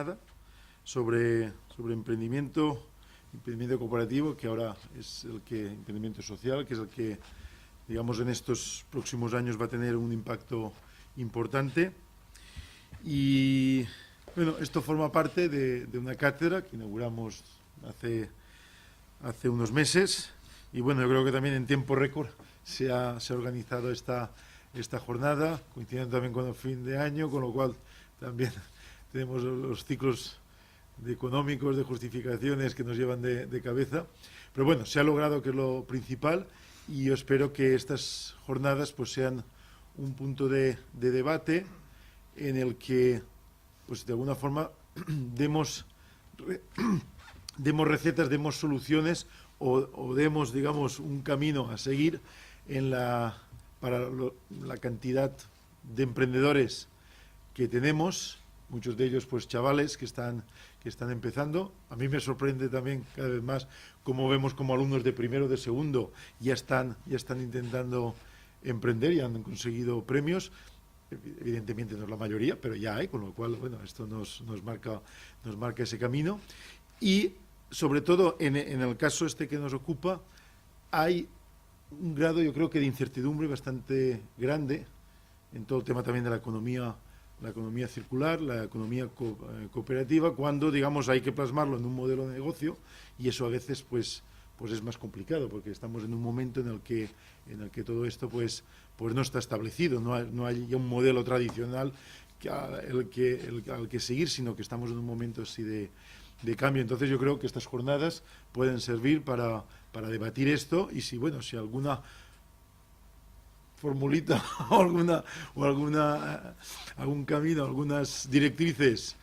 jornada sobre emprendimiento cooperativo, que ahora es emprendimiento social, que es el que, digamos, en estos próximos años va a tener un impacto importante. Y bueno, esto forma parte de una cátedra que inauguramos hace unos meses, y bueno, yo creo que también en tiempo récord se ha organizado esta jornada, coincidiendo también con el fin de año, con lo cual también tenemos los ciclos económicos, de justificaciones que nos llevan de cabeza. Pero bueno, se ha logrado, que es lo principal, y yo espero que estas jornadas pues sean un punto de debate en el que, pues de alguna forma, demos recetas, demos soluciones o demos, digamos, un camino a seguir para la cantidad de emprendedores que tenemos, muchos de ellos pues chavales que están empezando. A mí me sorprende también cada vez más cómo vemos como alumnos de primero, de segundo, ya están intentando emprender y han conseguido premios. Evidentemente no es la mayoría, pero ya hay, con lo cual, bueno, esto nos marca ese camino. Y sobre todo en el caso que nos ocupa, hay un grado, yo creo que, de incertidumbre bastante grande en todo el tema también de la economía circular, la economía cooperativa, cuando, digamos, hay que plasmarlo en un modelo de negocio, y eso a veces pues es más complicado, porque estamos en un momento en el que todo esto pues no está establecido, no hay ya un modelo tradicional al que seguir, sino que estamos en un momento así de cambio. Entonces yo creo que estas jornadas pueden servir para debatir esto, y si alguna formulita o algún camino, algunas directrices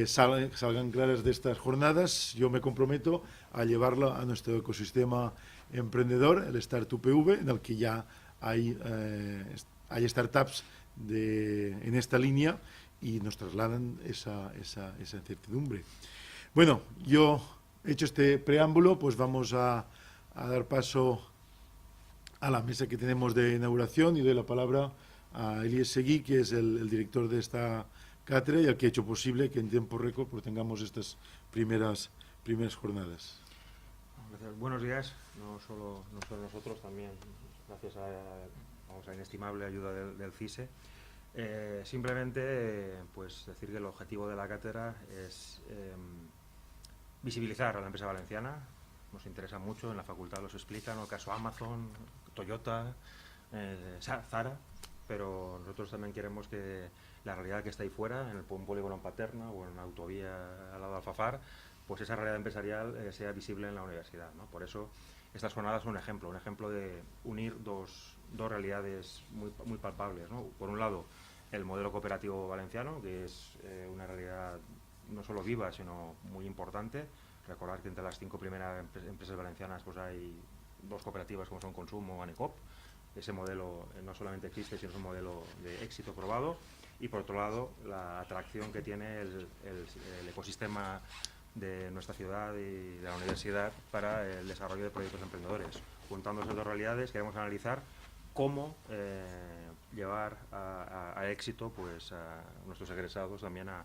salgan claras de estas jornadas, yo me comprometo a llevarlo a nuestro ecosistema emprendedor, el Startup PV, en el que ya hay startups en esta línea, y nos trasladan esa incertidumbre. Bueno, yo hecho este preámbulo, pues vamos a dar paso a la mesa que tenemos de inauguración, y doy la palabra a Elías Seguí, que es el director de esta cátedra y el que ha hecho posible que en tiempo récord pues tengamos estas primeras jornadas. Gracias. Buenos días, no solo nosotros, también gracias a la inestimable ayuda del CISE. Simplemente pues decir que el objetivo de la cátedra es visibilizar a la empresa valenciana. Nos interesa mucho, en la facultad los explican, el caso Amazon, Toyota, Zara, pero nosotros también queremos que la realidad que está ahí fuera, en un polígono en Paterna o en una autovía al lado de Alfafar, pues esa realidad empresarial sea visible en la universidad, ¿no? Por eso estas jornadas son un ejemplo de unir dos realidades muy palpables, ¿no? Por un lado, el modelo cooperativo valenciano, que es una realidad no solo viva, sino muy importante. Recordar que entre las 5 primeras empresas valencianas pues hay 2 cooperativas como son Consumo o Anecop. Ese modelo no solamente existe, sino es un modelo de éxito probado. Y por otro lado, la atracción que tiene el ecosistema de nuestra ciudad y de la universidad para el desarrollo de proyectos emprendedores. Juntando esas dos realidades, queremos analizar cómo llevar a éxito pues a nuestros egresados también a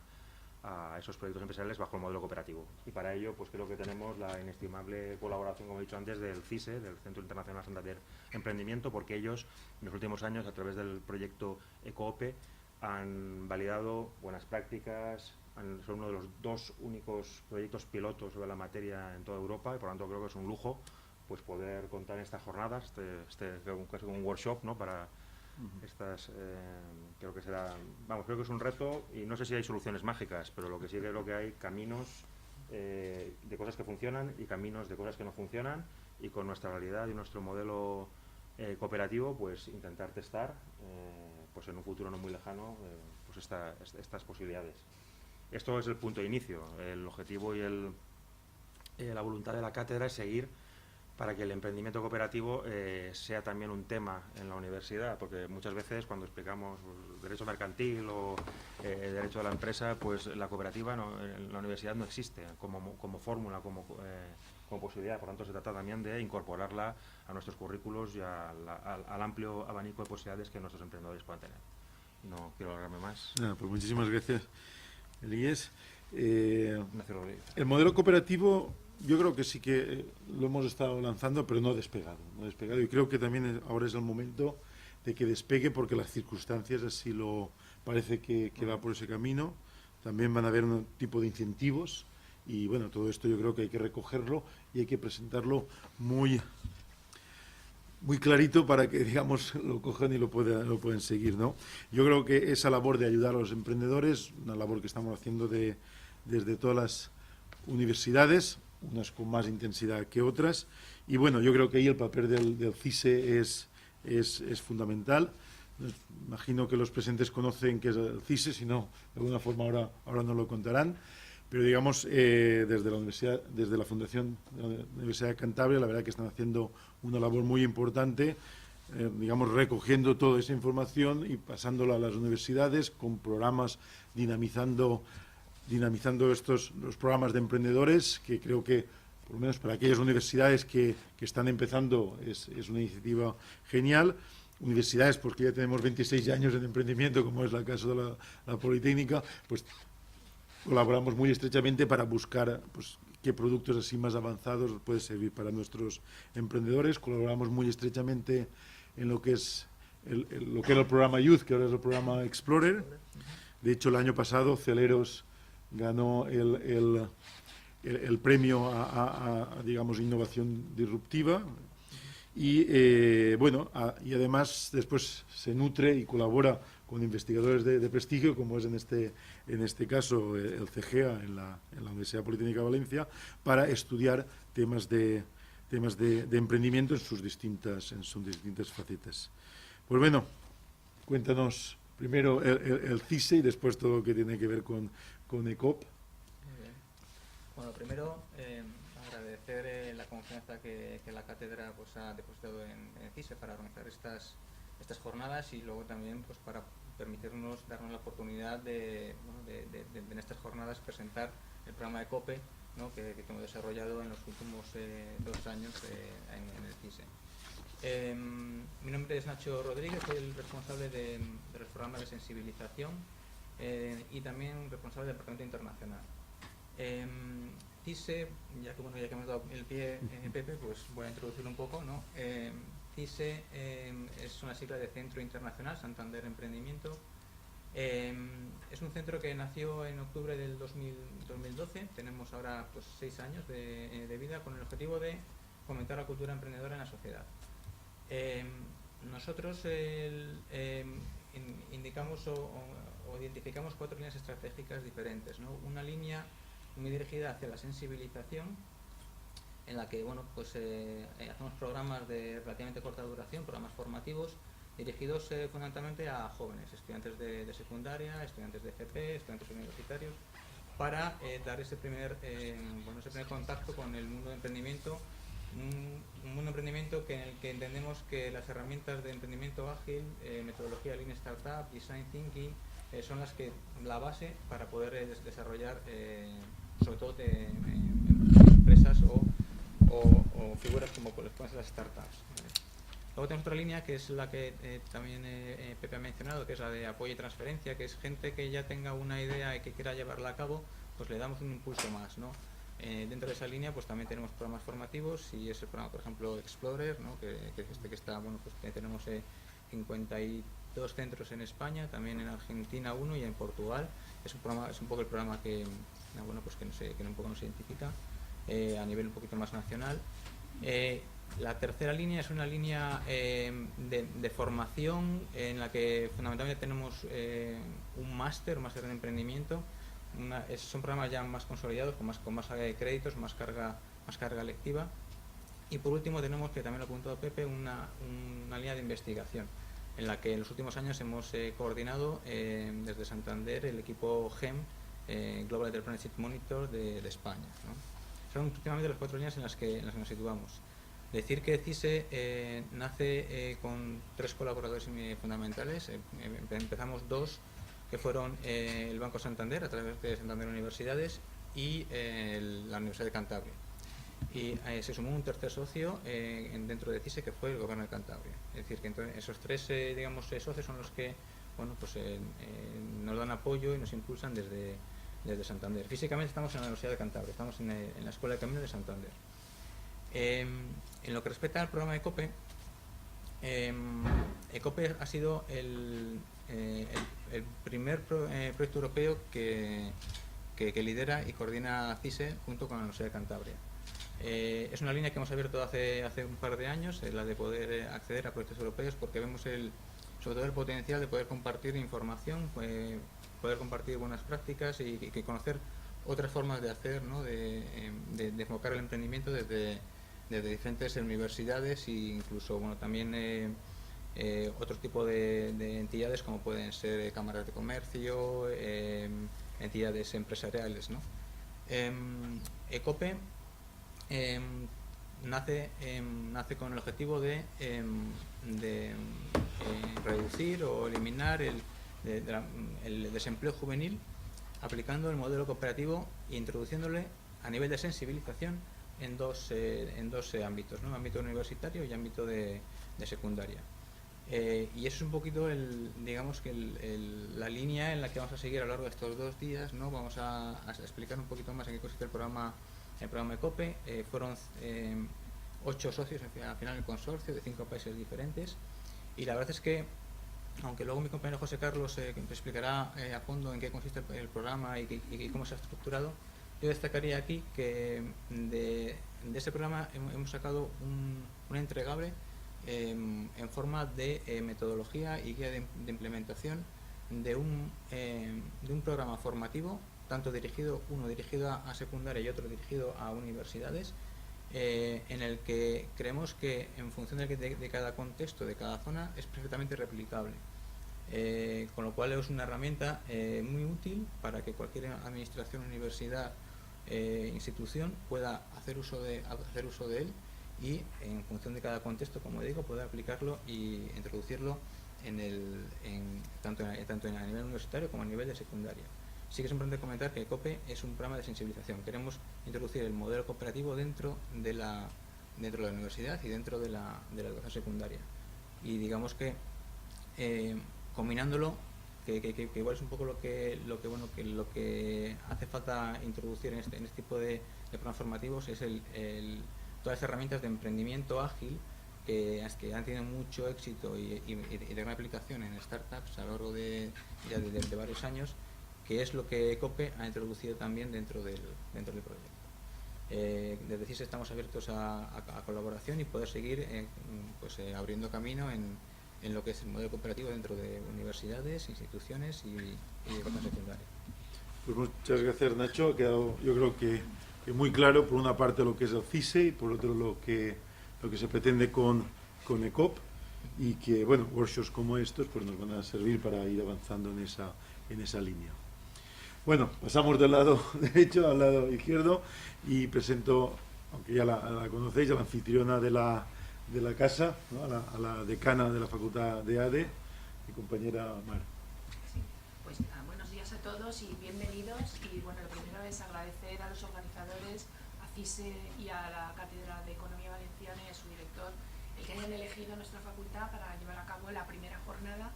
esos proyectos empresariales bajo el modelo cooperativo. Y para ello pues creo que tenemos la inestimable colaboración, como he dicho antes, del CISE, del Centro Internacional Santander Emprendimiento, porque ellos en los últimos años, a través del proyecto ECOOPE, han validado buenas prácticas, son uno de los 2 únicos proyectos pilotos sobre la materia en toda Europa, y por lo tanto creo que es un lujo pues poder contar en estas jornadas, casi un workshop, ¿no? Para estas, creo que creo que es un reto, y no sé si hay soluciones mágicas, pero lo que sí creo que hay caminos de cosas que funcionan y caminos de cosas que no funcionan, y con nuestra realidad y nuestro modelo cooperativo pues intentar testar pues en un futuro no muy lejano pues estas posibilidades. Esto es el punto de inicio. El objetivo y la voluntad de la cátedra es seguir para que el emprendimiento cooperativo sea también un tema en la universidad, porque muchas veces cuando explicamos derecho mercantil o derecho de la empresa, pues la cooperativa en la universidad no existe como fórmula, como posibilidad. Por lo tanto, se trata también de incorporarla a nuestros currículos y al amplio abanico de posibilidades que nuestros emprendedores puedan tener. No quiero alargarme más. Pues muchísimas gracias, Elías. Ignacio Rodríguez. El modelo cooperativo yo creo que sí que lo hemos estado lanzando, pero no ha despegado. Y creo que también ahora es el momento de que despegue, porque las circunstancias así lo parece que va por ese camino. También van a haber un tipo de incentivos y bueno, todo esto yo creo que hay que recogerlo y hay que presentarlo muy clarito para que, digamos, lo cojan y lo pueden seguir, ¿no? Yo creo que esa labor de ayudar a los emprendedores, una labor que estamos haciendo desde todas las universidades, unas con más intensidad que otras, y bueno, yo creo que ahí el papel del CISE es fundamental. Imagino que los presentes conocen qué es el CISE, si no, de alguna forma ahora nos lo contarán. Pero digamos, desde la universidad, desde la Fundación de la Universidad de Cantabria, la verdad que están haciendo una labor muy importante, digamos, recogiendo toda esa información y pasándola a las universidades con programas dinamizando los programas de emprendedores, que creo que, por lo menos para aquellas universidades que están empezando, es una iniciativa genial. Universidades, porque ya tenemos 26 años en emprendimiento, como es el caso de la Politécnica, pues colaboramos muy estrechamente para buscar pues, qué productos así más avanzados pueden servir para nuestros emprendedores. Colaboramos muy estrechamente en lo que es lo que era el programa Youth, que ahora es el programa Explorer. De hecho, el año pasado Celeros ganó el premio a, digamos, innovación disruptiva. Y bueno, y además después se nutre y colabora con investigadores de prestigio, como es en este caso el CEGEA en la Universidad Politécnica de Valencia, para estudiar temas de emprendimiento en sus distintas facetas. Pues bueno, cuéntanos primero el CISE y después todo lo que tiene que ver con ECOP. Muy bien. Bueno, primero agradecer la confianza que la cátedra pues, ha depositado en CISE para organizar estas jornadas y luego también pues para darnos la oportunidad de en estas jornadas presentar el programa de COPE, ¿no? que hemos desarrollado en los últimos 2 años en el CISE. Mi nombre es Nacho Rodríguez, soy el responsable de los programas de sensibilización y también responsable del departamento internacional. CISE, ya que hemos dado el pie, Pepe, pues voy a introducirlo un poco, ¿no? CISE es una sigla de Centro Internacional Santander Emprendimiento. Es un centro que nació en octubre del 2012. Tenemos ahora pues 6 años de vida con el objetivo de fomentar la cultura emprendedora en la sociedad. Nosotros indicamos o identificamos 4 líneas estratégicas diferentes, ¿no? Una línea muy dirigida hacia la sensibilización, en la que bueno, pues, hacemos programas de relativamente corta duración, programas formativos, dirigidos fundamentalmente a jóvenes, estudiantes de secundaria, estudiantes de FP, estudiantes universitarios, para dar ese primer contacto con el mundo de emprendimiento, un mundo de emprendimiento en el que entendemos que las herramientas de emprendimiento ágil, metodología Lean Startup, Design Thinking, son la base para poder desarrollar sobre todo empresas o figuras como pueden ser las startups. Luego tenemos otra línea que es la que también Pepe ha mencionado, que es la de apoyo y transferencia, que es gente que ya tenga una idea y que quiera llevarla a cabo, pues le damos un impulso más, ¿no? Dentro de esa línea pues también tenemos programas formativos y es el programa, por ejemplo, Explorer, ¿no? que está, bueno, pues tenemos 52 centros en España, también en Argentina 1 y en Portugal. Es un poco el programa que un poco nos identifica a nivel un poquito más nacional. La tercera línea es una línea de formación en la que fundamentalmente tenemos un máster en emprendimiento. Son programas ya más consolidados, con más créditos, más carga lectiva. Y por último tenemos, que también lo ha apuntado Pepe, una línea de investigación en la que en los últimos años hemos coordinado desde Santander el equipo GEM, Global Entrepreneurship Monitor de España, ¿no? Son últimamente las 4 líneas en las que nos situamos. Decir que CISE nace con 3 colaboradores fundamentales. Empezamos 2 que fueron el Banco Santander a través de Santander Universidades y la Universidad de Cantabria. Y se sumó un tercer socio dentro de CISE, que fue el Gobierno de Cantabria. Es decir, que entonces esos 3 socios son los que nos dan apoyo y nos impulsan desde desde Santander. Físicamente estamos en la Universidad de Cantabria, estamos en la Escuela de Camino de Santander. En lo que respecta al programa ECOPE, ECOPE ha sido el primer proyecto europeo que lidera y coordina CISE junto con la Universidad de Cantabria. Es una línea que hemos abierto hace un par de años, la de poder acceder a proyectos europeos, porque vemos sobre todo el potencial de poder compartir información, poder compartir buenas prácticas y conocer otras formas de hacer, ¿no? de enfocar el emprendimiento desde diferentes universidades e incluso también otro tipo de entidades como pueden ser cámaras de comercio, entidades empresariales, ¿no? ECOPE nace con el objetivo de reducir o eliminar el desempleo juvenil aplicando el modelo cooperativo e introduciéndole a nivel de sensibilización en dos ámbitos, ¿no? Ámbito universitario y ámbito de secundaria. Y eso es un poquito la línea en la que vamos a seguir a lo largo de estos 2 días, ¿no? Vamos a explicar un poquito más en qué consiste el programa ECOPE. Fueron 8 socios al final del consorcio de 5 países diferentes, y la verdad es que, aunque luego mi compañero José Carlos te explicará a fondo en qué consiste el programa y cómo se ha estructurado, yo destacaría aquí que de ese programa hemos sacado un entregable en forma de metodología y guía de implementación de un programa formativo, tanto uno dirigido a secundaria y otro dirigido a universidades, en el que creemos que en función de cada contexto, de cada zona, es perfectamente replicable. Con lo cual es una herramienta muy útil para que cualquier administración, universidad, institución pueda hacer uso de él, y en función de cada contexto, como digo, poder aplicarlo y introducirlo tanto a nivel universitario como a nivel de secundaria. Sí que es importante comentar que ECOPE es un programa de sensibilización. Queremos introducir el modelo cooperativo dentro de la universidad y dentro de la educación secundaria. Y digamos que combinándolo, que igual es un poco lo que hace falta introducir en este tipo de programas formativos, es todas las herramientas de emprendimiento ágil que han tenido mucho éxito y de gran aplicación en startups a lo largo de varios años, que es lo que ECOPE ha introducido también dentro del proyecto. Desde CISE estamos abiertos a colaboración y poder seguir abriendo camino en lo que es el modelo cooperativo dentro de universidades, instituciones y educación secundaria. Pues muchas gracias, Nacho. Ha quedado, yo creo que muy claro, por una parte lo que es el CISE y por otro lo que se pretende con ECOP, y que, bueno, workshops como estos pues nos van a servir para ir avanzando en esa línea. Bueno, pasamos del lado derecho al lado izquierdo y presento, aunque ya la conocéis, a la anfitriona de la casa, ¿no? a la decana de la Facultad de ADE, mi compañera Mar. Sí, pues buenos días a todos y bienvenidos. Y bueno, lo primero es agradecer a los organizadores, a CISE y a la Cátedra de Economía Valenciana y a su director, el que hayan elegido nuestra facultad para llevar a cabo la primera jornada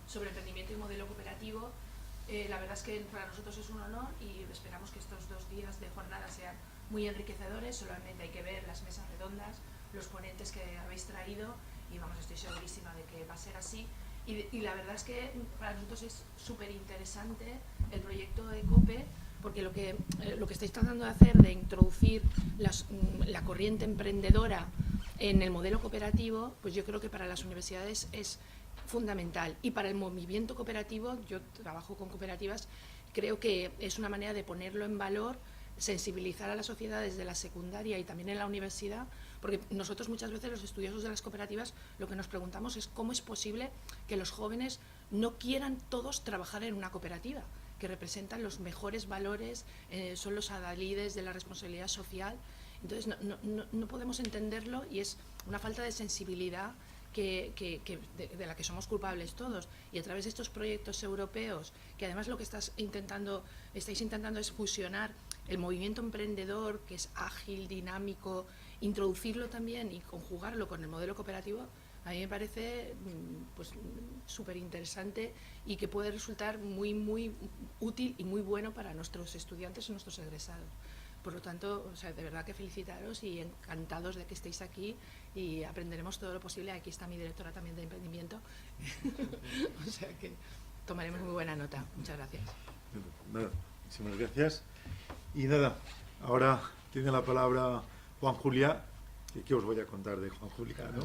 sobre emprendimiento y modelo cooperativo. La verdad es que para nosotros es un honor y esperamos que estos 2 días de jornada sean muy enriquecedores. Solamente hay que ver las mesas redondas, los ponentes que habéis traído, y vamos, estoy segurísima de que va a ser así. Y la verdad es que para nosotros es súper interesante el proyecto ECOPE, porque lo que estáis tratando de hacer, de introducir la corriente emprendedora en el modelo cooperativo, pues yo creo que para las universidades es fundamental. Y para el movimiento cooperativo, yo trabajo con cooperativas, creo que es una manera de ponerlo en valor, sensibilizar a la sociedad desde la secundaria y también en la universidad, porque nosotros muchas veces, los estudiosos de las cooperativas, lo que nos preguntamos es cómo es posible que los jóvenes no quieran todos trabajar en una cooperativa, que representan los mejores valores, son los adalides de la responsabilidad social. Entonces no podemos entenderlo, y es una falta de sensibilidad de la que somos culpables todos. Y a través de estos proyectos europeos, que además lo que estáis intentando es fusionar el movimiento emprendedor, que es ágil, dinámico, introducirlo también y conjugarlo con el modelo cooperativo, A mí me parece pues súper interesante y que puede resultar muy útil y muy bueno para nuestros estudiantes y nuestros egresados. Por lo tanto, o sea, de verdad que felicitaros y encantados de que estéis aquí y aprenderemos todo lo posible. Aquí está mi directora también de emprendimiento. O sea que tomaremos muy buena nota. Muchas gracias. Nada, muchísimas gracias. Y nada, ahora tiene la palabra Juan Juliá. ¿Qué os voy a contar de Juan Juliá, no?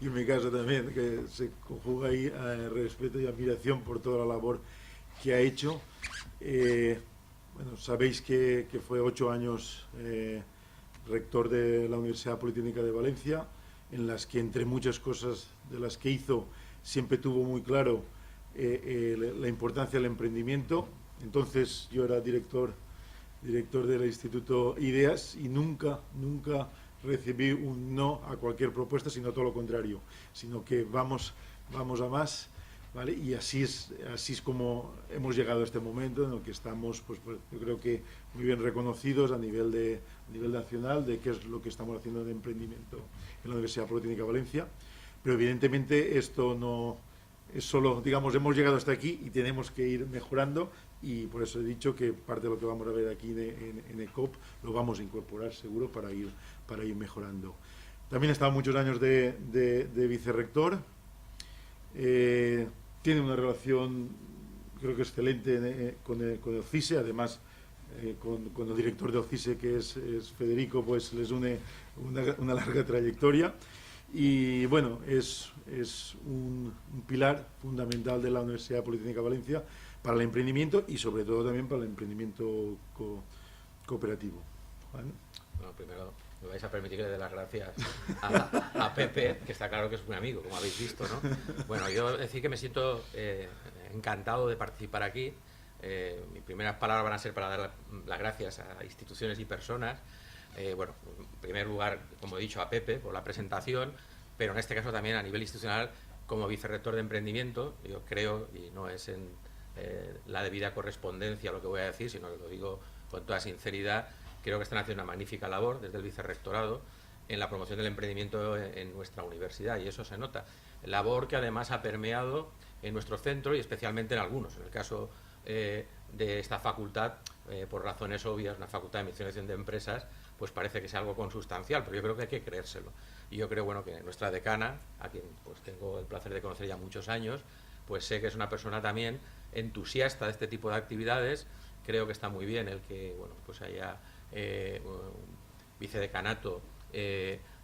Y en mi caso también, que se conjuga ahí respeto y admiración por toda la labor que ha hecho. Bueno, sabéis que fue 8 años rector de la Universidad Politécnica de Valencia, en las que, entre muchas cosas de las que hizo, siempre tuvo muy claro la importancia del emprendimiento. Entonces yo era director del Instituto Ideas y nunca recibí un no a cualquier propuesta, sino todo lo contrario, sino que vamos a más, ¿vale? Y así es como hemos llegado a este momento en el que estamos, pues yo creo que muy bien reconocidos a nivel nacional de qué es lo que estamos haciendo de emprendimiento en la Universidad Politécnica de Valencia. Pero evidentemente esto no es solo, digamos, hemos llegado hasta aquí y tenemos que ir mejorando, y por eso he dicho que parte de lo que vamos a ver aquí en ECOP lo vamos a incorporar seguro para ir mejorando. También he estado muchos años de vicerrector. Tiene una relación, creo que excelente con el CISE, además con el director del CISE, que es Federico, pues les une una larga trayectoria. Y bueno, es un pilar fundamental de la Universidad Politécnica de Valencia para el emprendimiento y sobre todo también para el emprendimiento cooperativo. Juan. Bueno, primero me vais a permitir que le dé las gracias a Pepe, que está claro que es un amigo, como habéis visto, ¿no? Bueno, yo decir que me siento encantado de participar aquí. Mis primeras palabras van a ser para dar las gracias a instituciones y personas. Bueno, en primer lugar, como he dicho, a Pepe por la presentación, pero en este caso también a nivel institucional como vicerrector de emprendimiento. Yo creo, y no es en la debida correspondencia lo que voy a decir, sino que lo digo con toda sinceridad, creo que están haciendo una magnífica labor desde el vicerrectorado en la promoción del emprendimiento en nuestra universidad, y eso se nota. Labor que además ha permeado en nuestro centro y especialmente en algunos. En el caso de esta facultad, por razones obvias, una facultad de administración de empresas, pues parece que es algo consustancial, pero yo creo que hay que creérselo. Y yo creo, bueno, que nuestra decana, a quien pues tengo el placer de conocer ya muchos años, pues sé que es una persona también entusiasta de este tipo de actividades. Creo que está muy bien el que, bueno, pues haya un vicedecanato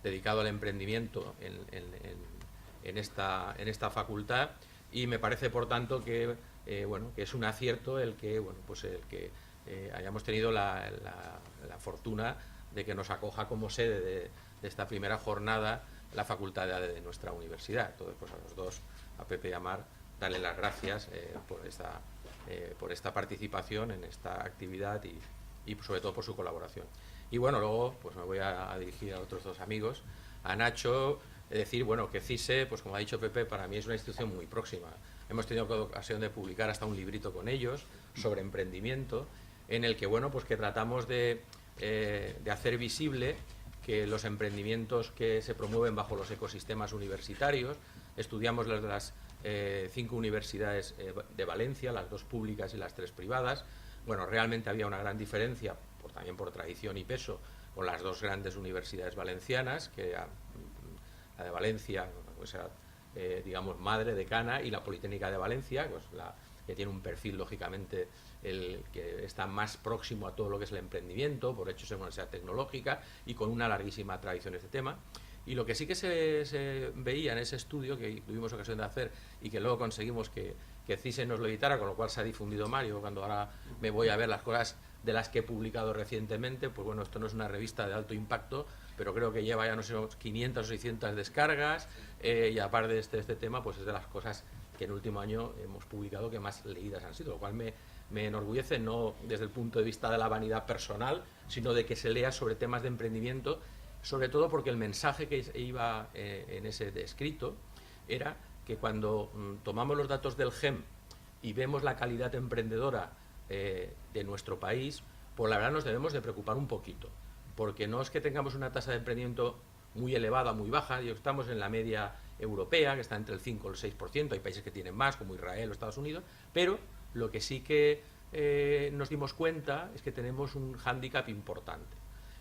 dedicado al emprendimiento en esta facultad, y me parece, por tanto, que bueno, que es un acierto el que, bueno, pues el que hayamos tenido la fortuna de que nos acoja como sede de esta primera jornada la facultad de nuestra universidad. Entonces, pues a los dos, a Pepe y a Mar, darle las gracias por esta participación en esta actividad y sobre todo por su colaboración. Y bueno, luego pues me voy a dirigir a otros dos amigos, a Nacho, decir, bueno, que CISE, pues como ha dicho Pepe, para mí es una institución muy próxima. Hemos tenido ocasión de publicar hasta un librito con ellos sobre emprendimiento, en el que, bueno, pues que tratamos de hacer visible que los emprendimientos que se promueven bajo los ecosistemas universitarios, estudiamos las 5 universidades de Valencia, las 2 públicas y las 3 privadas. Bueno, realmente había una gran diferencia, también por tradición y peso, con las 2 grandes universidades valencianas, que la de Valencia, pues era, digamos, madre, decana, y la Politécnica de Valencia, pues que tiene un perfil, lógicamente, el que está más próximo a todo lo que es el emprendimiento, por hecho es una universidad tecnológica y con una larguísima tradición en este tema. Y lo que sí que se veía en ese estudio, que tuvimos ocasión de hacer y que luego conseguimos que CISE nos lo editara, con lo cual se ha difundido más. Yo cuando ahora me voy a ver las cosas de las que he publicado recientemente, pues bueno, esto no es una revista de alto impacto, pero creo que lleva ya no sé, 500 o 600 descargas, y aparte de este tema, pues es de las cosas que en el último año hemos publicado que más leídas han sido, lo cual me enorgullece, no desde el punto de vista de la vanidad personal, sino de que se lea sobre temas de emprendimiento, sobre todo porque el mensaje que iba en ese escrito era que cuando tomamos los datos del GEM y vemos la calidad emprendedora de nuestro país, pues la verdad nos debemos de preocupar un poquito, porque no es que tengamos una tasa de emprendimiento muy elevada, muy baja. Estamos en la media europea, que está entre el 5 y el 6%. Hay países que tienen más, como Israel o Estados Unidos, pero lo que sí que nos dimos cuenta es que tenemos un hándicap importante.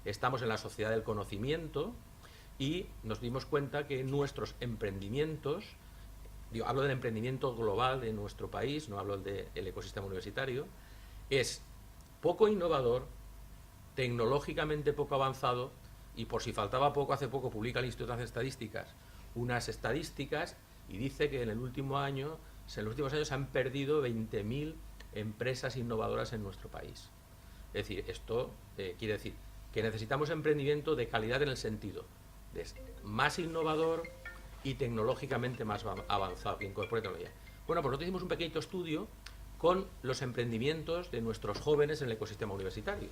Estamos en la sociedad del conocimiento y nos dimos cuenta que nuestros emprendimientos, hablo del emprendimiento global de nuestro país, no hablo del ecosistema universitario, es poco innovador, tecnológicamente poco avanzado, y por si faltaba poco, hace poco publica el Instituto de Estadísticas unas estadísticas y dice que en los últimos años se han perdido 20.000 empresas innovadoras en nuestro país. Es decir, esto quiere decir que necesitamos emprendimiento de calidad en el sentido de más innovador y tecnológicamente más avanzado, que incorpore tecnología. Bueno, pues nosotros hicimos un pequeño estudio con los emprendimientos de nuestros jóvenes en el ecosistema universitario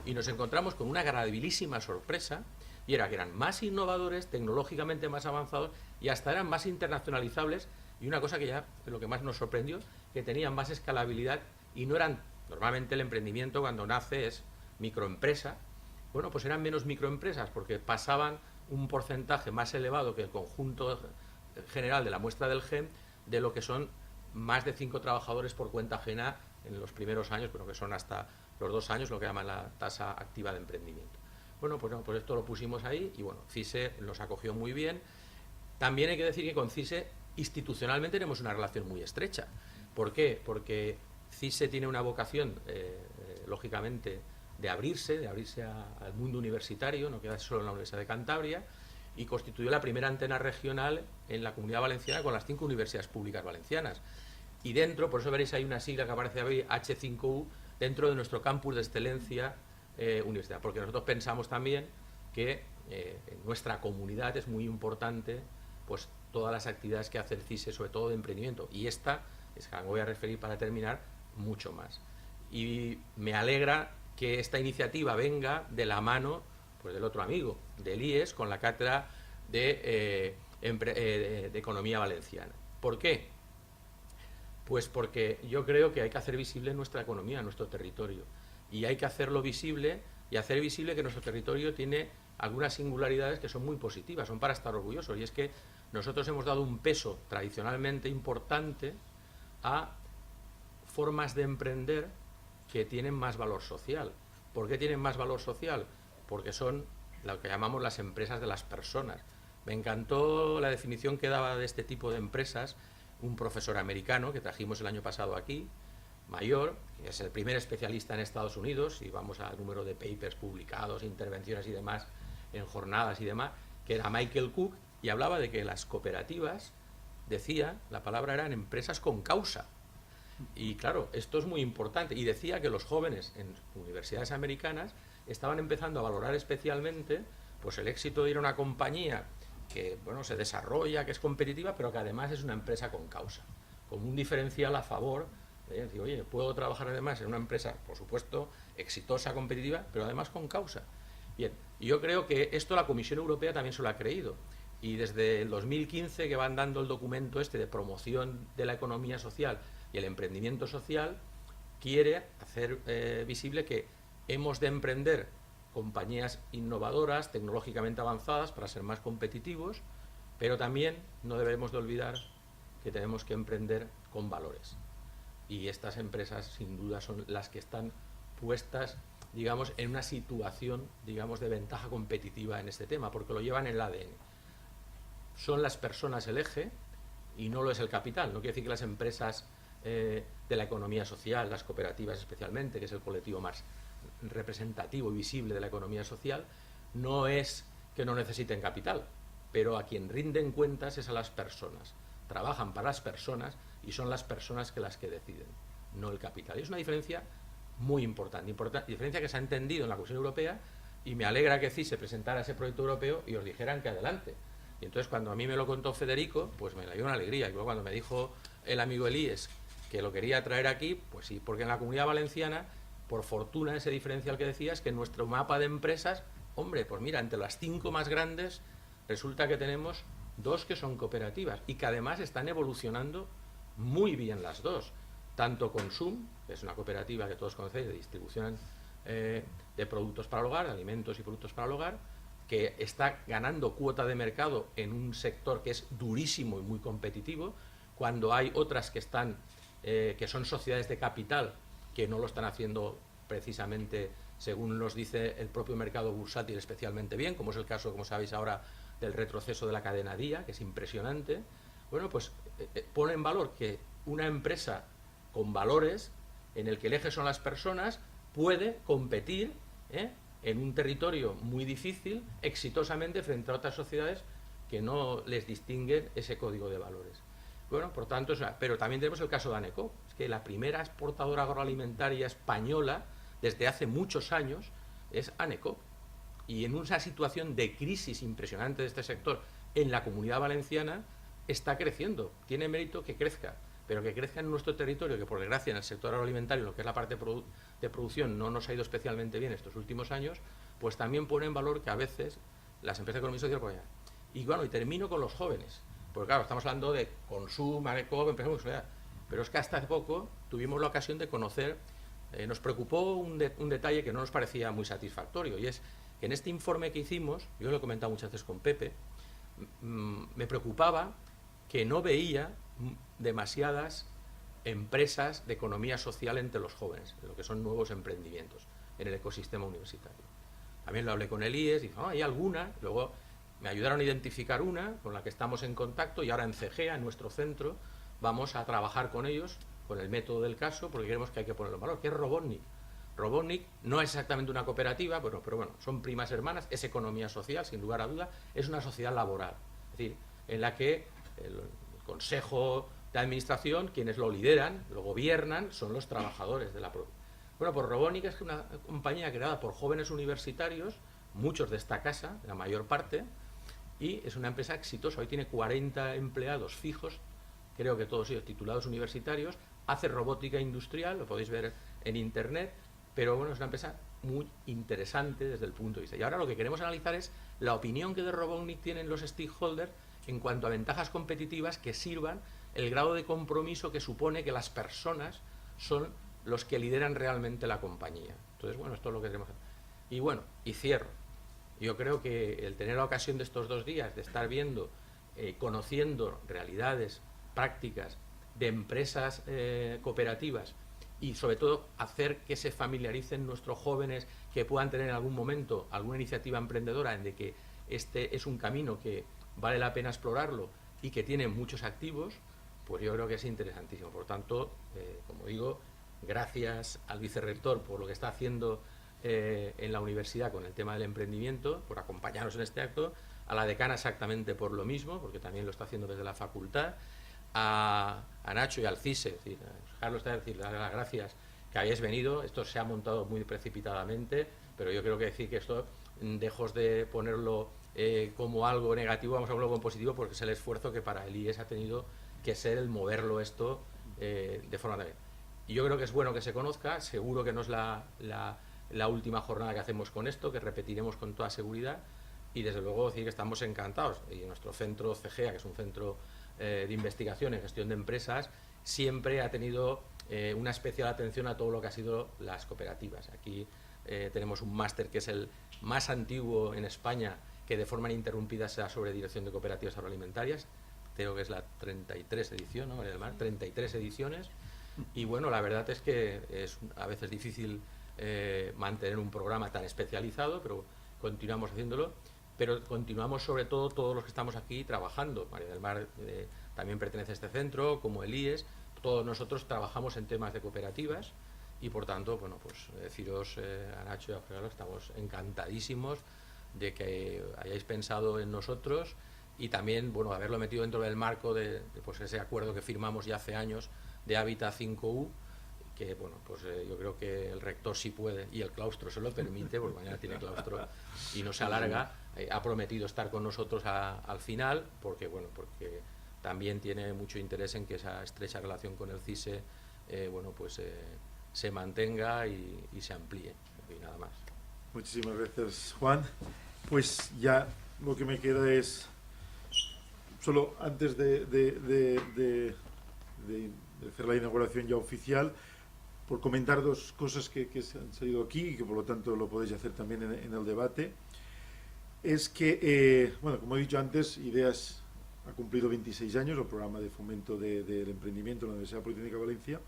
y nos encontramos con una agradabilísima sorpresa, y era que eran más innovadores, tecnológicamente más avanzados y hasta eran más internacionalizables, y una cosa que ya lo que más nos sorprendió, que tenían más escalabilidad y no eran, normalmente el emprendimiento cuando nace es microempresa, bueno, pues eran menos microempresas porque pasaban un porcentaje más elevado que el conjunto general de la muestra del GEM de lo que son más de 5 trabajadores por cuenta ajena en los primeros años, pero que son hasta los 2 años, lo que llaman la tasa activa de emprendimiento. Bueno, pues esto lo pusimos ahí y bueno, CISE nos acogió muy bien. También hay que decir que con CISE institucionalmente tenemos una relación muy estrecha. ¿Por qué? Porque CISE tiene una vocación, lógicamente, de abrirse al mundo universitario, no queda solo en la Universidad de Cantabria, y constituyó la primera antena regional en la Comunidad Valenciana con las 5 universidades públicas valencianas. Y dentro, por eso veréis hay una sigla que aparece ahí, H5U, dentro de nuestro campus de excelencia universidad, porque nosotros pensamos también que en nuestra comunidad es muy importante pues todas las actividades que hace el CISE, sobre todo de emprendimiento, y esta es que me voy a referir para terminar mucho más. Y me alegra que esta iniciativa venga de la mano pues del otro amigo, del IES, con la cátedra de Economía Valenciana. ¿Por qué? Pues porque yo creo que hay que hacer visible nuestra economía, nuestro territorio, y hay que hacerlo visible y hacer visible que nuestro territorio tiene algunas singularidades que son muy positivas, son para estar orgullosos, y es que nosotros hemos dado un peso tradicionalmente importante a formas de emprender que tienen más valor social. ¿Por qué tienen más valor social? Porque son lo que llamamos las empresas de las personas. Me encantó la definición que daba de este tipo de empresas un profesor americano que trajimos el año pasado aquí, mayor, que es el primer especialista en Estados Unidos, y vamos al número de papers publicados, intervenciones y demás, en jornadas y demás, que era Michael Cook, y hablaba de que las cooperativas, decía, la palabra eran empresas con causa. Y claro, esto es muy importante. Y decía que los jóvenes en universidades americanas estaban empezando a valorar especialmente pues el éxito de ir a una compañía que bueno, se desarrolla, que es competitiva, pero que además es una empresa con causa, como un diferencial a favor de decir, oye, puedo trabajar además en una empresa, por supuesto, exitosa, competitiva, pero además con causa. Bien, y yo creo que esto la Comisión Europea también se lo ha creído. Y desde el 2015 que van dando el documento este de promoción de la economía social y el emprendimiento social, quiere hacer visible que hemos de emprender compañías innovadoras, tecnológicamente avanzadas para ser más competitivos, pero también no debemos de olvidar que tenemos que emprender con valores. Y estas empresas sin duda son las que están puestas, digamos, en una situación, digamos, de ventaja competitiva en este tema, porque lo llevan en el ADN. Son las personas el eje y no lo es el capital. No quiere decir que las empresas de la economía social, las cooperativas especialmente, que es el colectivo más representativo y visible de la economía social, no es que no necesiten capital, pero a quien rinden cuentas es a las personas. Trabajan para las personas y son las personas las que deciden, no el capital. Y es una diferencia muy importante, diferencia que se ha entendido en la Comisión Europea, y me alegra que CISE presentara ese proyecto europeo y os dijeran que adelante. Y entonces cuando a mí me lo contó Federico, pues me dio una alegría. Y luego cuando me dijo el amigo Elías que lo quería traer aquí, pues sí, porque en la Comunidad Valenciana, por fortuna, ese diferencial que decías, que en nuestro mapa de empresas, hombre, pues mira, entre las 5 más grandes, resulta que tenemos 2 que son cooperativas y que además están evolucionando muy bien las 2. Tanto Consum, que es una cooperativa que todos conocéis de distribución de productos para el hogar, de alimentos y productos para el hogar, que está ganando cuota de mercado en un sector que es durísimo y muy competitivo, cuando hay otras que están, que son sociedades de capital, que no lo están haciendo precisamente según nos dice el propio mercado bursátil especialmente bien, como es el caso, como sabéis ahora, del retroceso de la cadena Día, que es impresionante. Bueno, pues pone en valor que una empresa con valores, en el que el eje son las personas, puede competir en un territorio muy difícil, exitosamente, frente a otras sociedades que no les distinguen ese código de valores. Bueno, por tanto, pero también tenemos el caso de Aneco, es que la primera exportadora agroalimentaria española desde hace muchos años es Aneco, y en una situación de crisis impresionante de este sector en la Comunidad Valenciana está creciendo. Tiene mérito que crezca, pero que crezca en nuestro territorio, que por desgracia en el sector agroalimentario, lo que es la parte de producción, no nos ha ido especialmente bien estos últimos años, pues también pone en valor que a veces las empresas de economía social pueden. Y bueno, y termino con los jóvenes, porque claro, estamos hablando de Consum, Aneco, empresas muy sociedad, pero es que hasta hace poco tuvimos la ocasión de conocer, nos preocupó un detalle que no nos parecía muy satisfactorio, y es que en este informe que hicimos, yo lo he comentado muchas veces con Pepe, me preocupaba que no veía demasiadas empresas de economía social entre los jóvenes, lo que son nuevos emprendimientos en el ecosistema universitario. También lo hablé con el IES, y dije, hay alguna, luego me ayudaron a identificar una con la que estamos en contacto, y ahora en CEGEA, en nuestro centro, vamos a trabajar con ellos, con el método del caso, porque creemos que hay que ponerlo en valor, que es Robotnik. Robotnik no es exactamente una cooperativa, pero bueno, son primas hermanas, es economía social, sin lugar a duda, es una sociedad laboral, es decir, en la que el consejo de administración, quienes lo lideran, lo gobiernan, son los trabajadores de la producción. Bueno, pues Robotnik es una compañía creada por jóvenes universitarios, muchos de esta casa, la mayor parte, y es una empresa exitosa. Hoy tiene 40 empleados fijos, creo que todos ellos titulados universitarios, hace robótica industrial, lo podéis ver en internet, pero bueno, es una empresa muy interesante desde el punto de vista. Y ahora lo que queremos analizar es la opinión que de Robotnik tienen los stakeholders en cuanto a ventajas competitivas que sirvan el grado de compromiso que supone que las personas son los que lideran realmente la compañía. Entonces, bueno, esto es lo que tenemos que hacer. Y bueno, y cierro. Yo creo que el tener la ocasión de estos 2 días de estar viendo, conociendo realidades prácticas de empresas cooperativas, y sobre todo hacer que se familiaricen nuestros jóvenes, que puedan tener en algún momento alguna iniciativa emprendedora en de que este es un camino que vale la pena explorarlo y que tiene muchos activos, pues yo creo que es interesantísimo. Por tanto, como digo, gracias al vicerrector por lo que está haciendo en la universidad con el tema del emprendimiento, por acompañarnos en este acto, a la decana exactamente por lo mismo, porque también lo está haciendo desde la facultad, a Nacho y al CISE, es decir, Carlos, dar las gracias que hayáis venido. Esto se ha montado muy precipitadamente, pero yo creo que decir que esto, lejos de ponerlo como algo negativo, vamos a ponerlo como positivo, porque es el esfuerzo que para el IES ha tenido que ser el moverlo esto de forma también. Y yo creo que es bueno que se conozca, seguro que no es la última jornada que hacemos con esto, que repetiremos con toda seguridad, y desde luego decir que estamos encantados. Y nuestro centro CEGEA, que es un centro de investigación en gestión de empresas, siempre ha tenido una especial atención a todo lo que ha sido las cooperativas. Aquí tenemos un máster que es el más antiguo en España, que de forma ininterrumpida sea sobre dirección de cooperativas agroalimentarias. Creo que es la 33 edición, ¿no, María del Mar? 33 ediciones. Y bueno, la verdad es que es a veces difícil mantener un programa tan especializado, pero continuamos haciéndolo. Pero continuamos sobre todo todos los que estamos aquí trabajando. María del Mar también pertenece a este centro, como el IES. Todos nosotros trabajamos en temas de cooperativas y por tanto, bueno, pues deciros a Nacho y a Fregalo, estamos encantadísimos de que hayáis pensado en nosotros y también, bueno, haberlo metido dentro del marco de pues ese acuerdo que firmamos ya hace años de Hábitat 5U, que bueno, pues yo creo que el rector sí puede y el claustro se lo permite, porque mañana tiene claustro y no se alarga. Ha prometido estar con nosotros al final, porque bueno, porque también tiene mucho interés en que esa estrecha relación con el CISE bueno, pues se mantenga y se amplíe, y nada más. Muchísimas gracias, Juan. Pues ya lo que me queda es, solo antes de hacer la inauguración ya oficial, por comentar 2 cosas que se han salido aquí y que por lo tanto lo podéis hacer también en el debate. es que, bueno, como he dicho antes, Ideas ha cumplido 26 años, el programa de fomento del emprendimiento en la Universidad Politécnica de Valencia,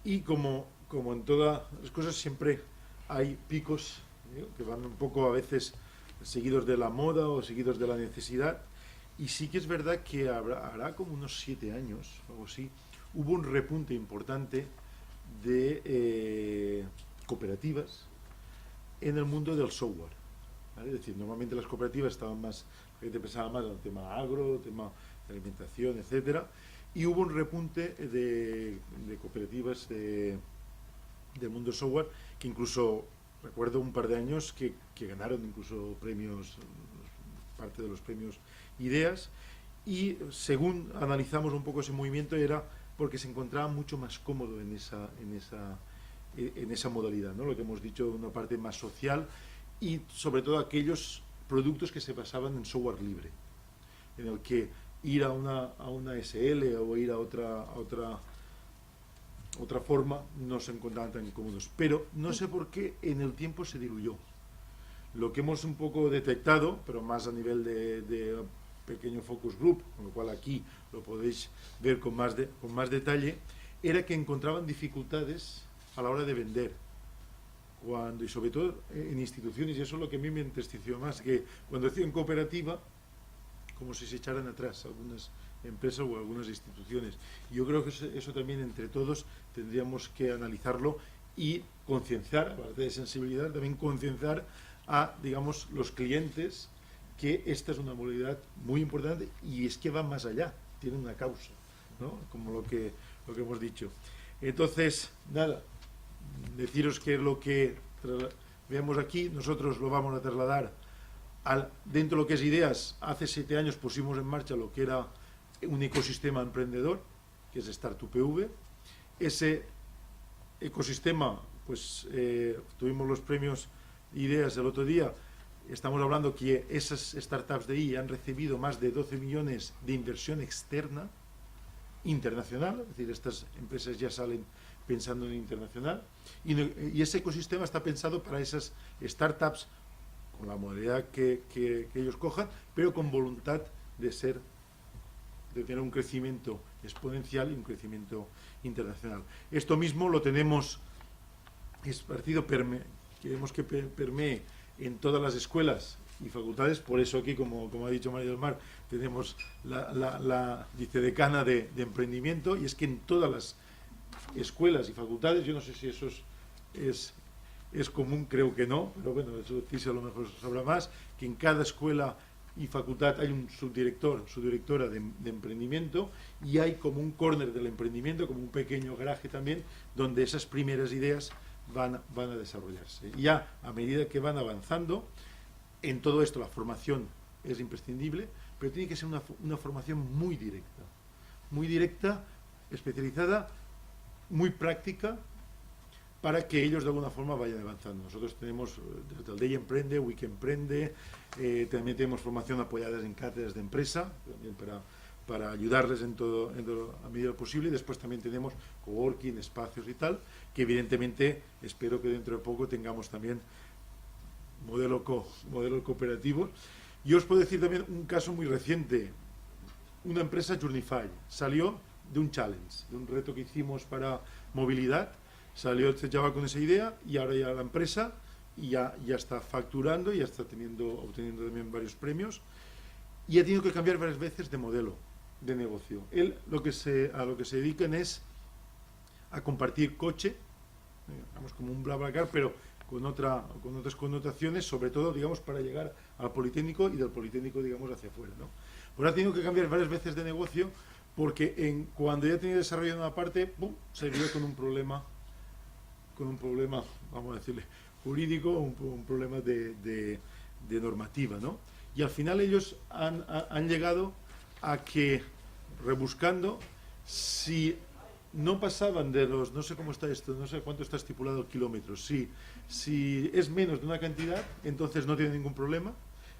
y como en todas las cosas siempre hay picos que van un poco a veces seguidos de la moda o seguidos de la necesidad, y sí que es verdad que hará como unos 7 años o algo así, hubo un repunte importante de cooperativas en el mundo del software, ¿vale? Es decir, normalmente las cooperativas estaban más, la gente pensaba más en el tema agro, tema de alimentación, etcétera, y hubo un repunte de cooperativas del mundo software que incluso recuerdo un par de años que ganaron incluso premios, parte de los premios Ideas, y según analizamos un poco ese movimiento era porque se encontraba mucho más cómodo en esa modalidad, ¿no? Lo que hemos dicho, una parte más social, y sobre todo aquellos productos que se basaban en software libre, en el que ir a una SL o ir a otra forma no se encontraban tan incómodos, pero no sé por qué en el tiempo se diluyó. Lo que hemos un poco detectado, pero más a nivel de pequeño focus group, con lo cual aquí lo podéis ver con más detalle, era que encontraban dificultades a la hora de vender, y sobre todo en instituciones, y eso es lo que a mí me entristeció más, que cuando decían cooperativa, como si se echaran atrás algunas empresas o algunas instituciones. Y yo creo que eso también entre todos tendríamos que analizarlo y concienciar, aparte de sensibilidad, también concienciar a, digamos, los clientes que esta es una modalidad muy importante y es que va más allá, tiene una causa, ¿no? Como lo que hemos dicho. Entonces, nada, deciros que lo que veamos aquí, nosotros lo vamos a trasladar dentro de lo que es Ideas. Hace 7 años pusimos en marcha lo que era un ecosistema emprendedor, que es StartUPV. Ese ecosistema, pues tuvimos los premios Ideas el otro día. Estamos hablando que esas startups de ahí han recibido más de 12 millones de inversión externa, internacional, es decir, estas empresas ya salen pensando en internacional, y ese ecosistema está pensado para esas startups con la modalidad que ellos cojan, pero con voluntad de tener un crecimiento exponencial y un crecimiento internacional. Esto mismo lo tenemos, es partido queremos que permee en todas las escuelas y facultades. Por eso aquí, como ha dicho María del Mar, tenemos la vicedecana de emprendimiento, y es que en todas las escuelas y facultades, yo no sé si eso es común, creo que no, pero bueno, eso Cisa a lo mejor sabrá más, que en cada escuela y facultad hay un subdirectora de emprendimiento, y hay como un córner del emprendimiento, como un pequeño garaje también, donde esas primeras ideas van a desarrollarse. Y ya a medida que van avanzando en todo esto, la formación es imprescindible, pero tiene que ser una formación muy directa, especializada, muy práctica, para que ellos de alguna forma vayan avanzando. Nosotros tenemos desde el Day Emprende, Week Emprende, también tenemos formación apoyada en cátedras de empresa, también para ayudarles en todo a medida posible, y después también tenemos coworking, espacios y tal, que evidentemente espero que dentro de poco tengamos también modelo cooperativo. Yo os puedo decir también un caso muy reciente. Una empresa, Journify, salió de un challenge, de un reto que hicimos para movilidad. Salió este chaval con esa idea, y ahora ya la empresa ya está facturando, ya está obteniendo también varios premios, y ha tenido que cambiar varias veces de modelo de negocio. Él a lo que se dedican es a compartir coche, digamos como un BlaBlaCar, pero con otras connotaciones, sobre todo, digamos, para llegar al Politécnico y del Politécnico, digamos, hacia afuera, ¿no? Pues ha tenido que cambiar varias veces de negocio porque cuando ya tenía desarrollado una parte, ¡pum!, se vio con un problema, vamos a decirle, jurídico, un problema de normativa, ¿no? Y al final ellos han llegado a que, rebuscando, si no pasaban de los, no sé cómo está esto, no sé cuánto está estipulado kilómetros, si es menos de una cantidad, entonces no tiene ningún problema.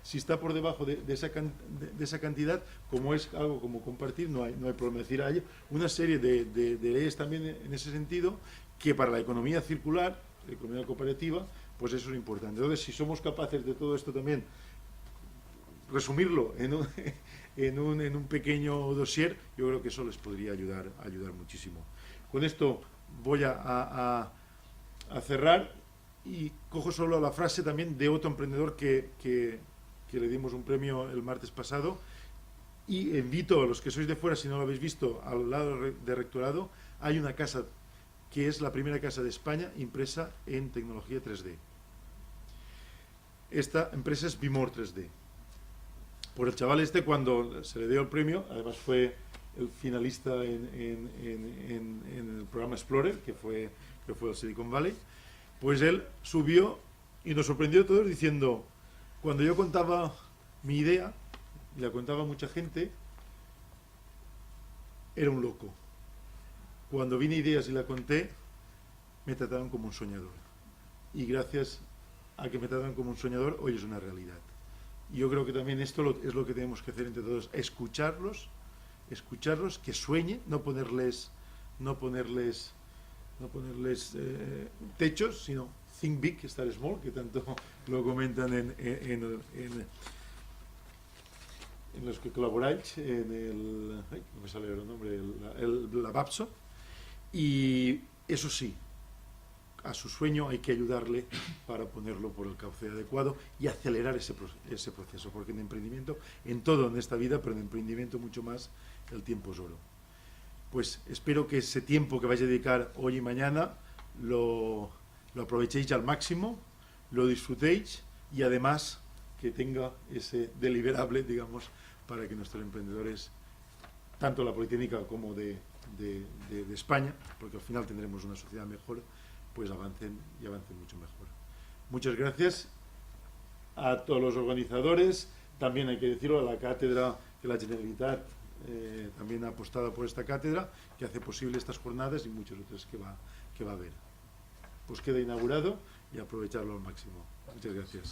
Si está por debajo de esa cantidad, como es algo como compartir, no hay problema. Es decir, hay una serie de leyes también en ese sentido, que para la economía circular, la economía cooperativa, pues eso es importante. Entonces, si somos capaces de todo esto también, resumirlo en un pequeño dossier, yo creo que eso les podría ayudar muchísimo. Con esto voy a cerrar y cojo solo la frase también de otro emprendedor que le dimos un premio el martes pasado, y invito a los que sois de fuera, si no lo habéis visto, al lado de Rectorado hay una casa que es la primera casa de España impresa en tecnología 3D. Esta empresa es Bimor 3D. Por el chaval este, cuando se le dio el premio, además fue el finalista en el programa Explorer, que fue el Silicon Valley, pues él subió y nos sorprendió a todos diciendo, cuando yo contaba mi idea, y la contaba mucha gente, era un loco. Cuando vine ideas y la conté, me trataban como un soñador. Y gracias a que me tratan como un soñador, hoy es una realidad. Y yo creo que también esto es lo que tenemos que hacer entre todos, escucharlos, que sueñen, no ponerles techos, sino think big, start small, que tanto lo comentan en los que colaboráis, no me sale el nombre, la BAPSO. Y eso sí, a su sueño hay que ayudarle para ponerlo por el cauce adecuado y acelerar ese proceso, porque en emprendimiento, en todo en esta vida, pero en emprendimiento mucho más, el tiempo es oro. Pues espero que ese tiempo que vais a dedicar hoy y mañana lo aprovechéis al máximo, lo disfrutéis y además que tenga ese deliberable, digamos, para que nuestros emprendedores, tanto la Politécnica como de España, porque al final tendremos una sociedad mejor, pues avancen mucho mejor. Muchas gracias a todos los organizadores, también hay que decirlo, a la cátedra de la Generalitat, también ha apostado por esta cátedra, que hace posible estas jornadas y muchas otras que va a haber. Pues queda inaugurado y aprovecharlo al máximo. Muchas gracias.